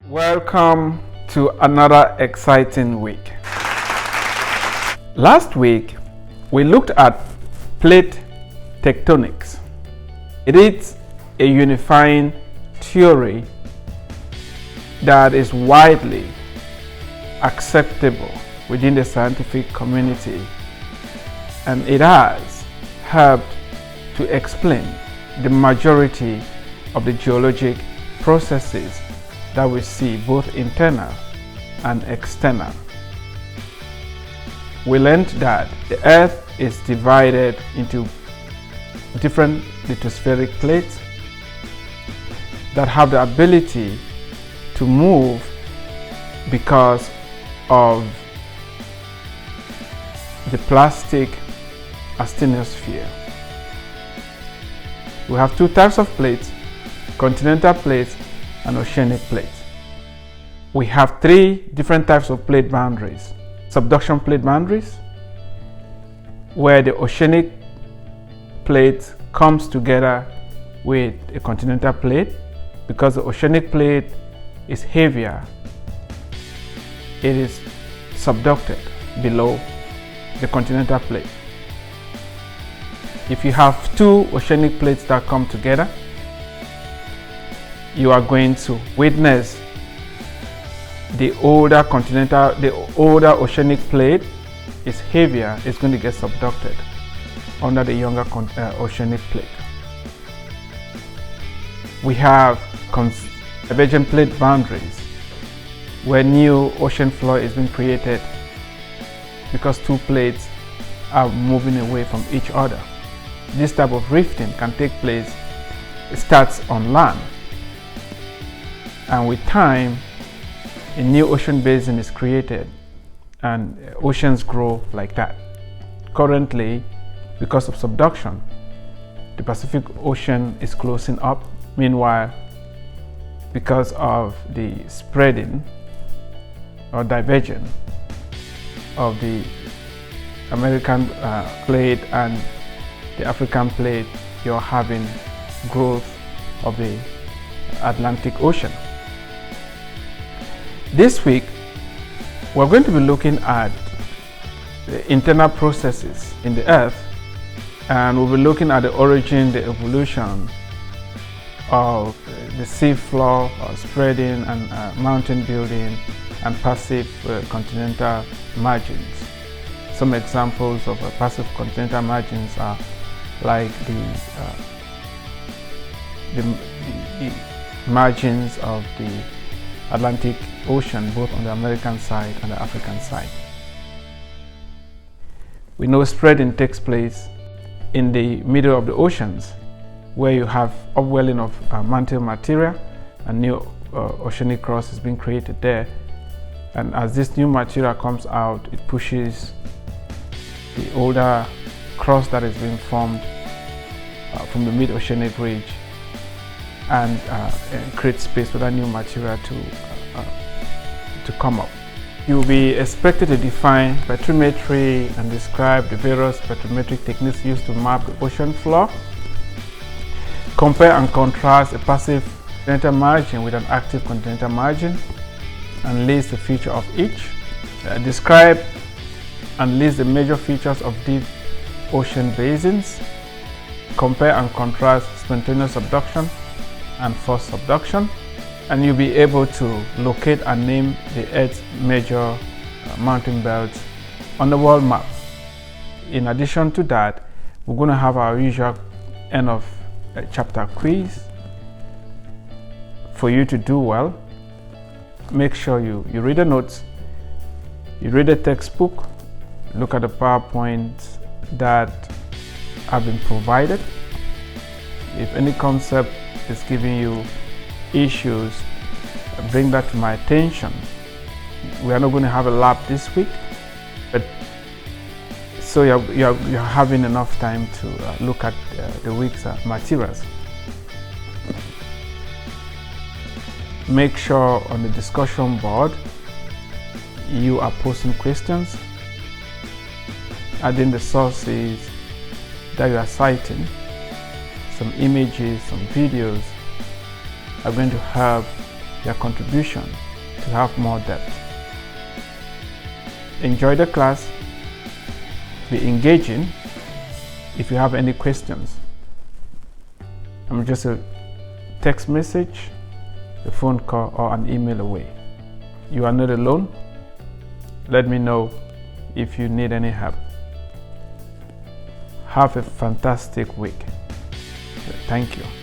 Welcome to another exciting week. Last week, we looked at plate tectonics. It is a unifying theory that is widely acceptable within the scientific community, and it has helped to explain the majority of the geologic processes that we see, both internal and external. We learned that the Earth is divided into different lithospheric plates that have the ability to move because of the plastic asthenosphere. We have two types of plates: continental plates and oceanic plates. We have three different types of plate boundaries: subduction plate boundaries, where the oceanic plate comes together with a continental plate. Because the oceanic plate is heavier, it is subducted below the continental plate. If you have two oceanic plates that come together, you are going to witness the older oceanic plate is heavier, it's going to get subducted under the younger oceanic plate. We have divergent plate boundaries, where new ocean floor is being created because two plates are moving away from each other. This type of rifting can take place. It starts on land, and with time a new ocean basin is created and oceans grow like that. Currently, because of subduction, the Pacific Ocean is closing up. Meanwhile, because of the spreading or diverging of the American plate and the African plate, you're having growth of the Atlantic Ocean. This week, we're going to be looking at the internal processes in the Earth, and we'll be looking at the origin, the evolution of the sea floor spreading and mountain building and passive continental margins. Some examples of passive continental margins are like the margins of the Atlantic Ocean, both on the American side and the African side. We know spreading takes place in the middle of the oceans, where you have upwelling of mantle material and new oceanic crust is being created there. And as this new material comes out, it pushes the older crust that is being formed from the mid-oceanic ridge and create space for that new material to come up. You'll be expected to define bathymetry and describe the various bathymetric techniques used to map the ocean floor. Compare and contrast a passive continental margin with an active continental margin and list the feature of each. Describe and list the major features of deep ocean basins. Compare and contrast spontaneous subduction and forced subduction, and you'll be able to locate and name the Earth's major mountain belts on the world map. In addition to that, we're going to have our usual end of chapter quiz for you to do well. Make sure you read the notes, you read the textbook, look at the PowerPoints that have been provided. If any concept is giving you issues, bring that to my attention. We are not going to have a lab this week, but so you're having enough time to look at the week's materials. Make sure on the discussion board you are posting questions, adding the sources that you are citing, some images, some videos are going to help their contribution to have more depth. Enjoy the class, be engaging. If you have any questions, I'm just a text message, a phone call, or an email away. You are not alone. Let me know if you need any help. Have a fantastic week. Thank you.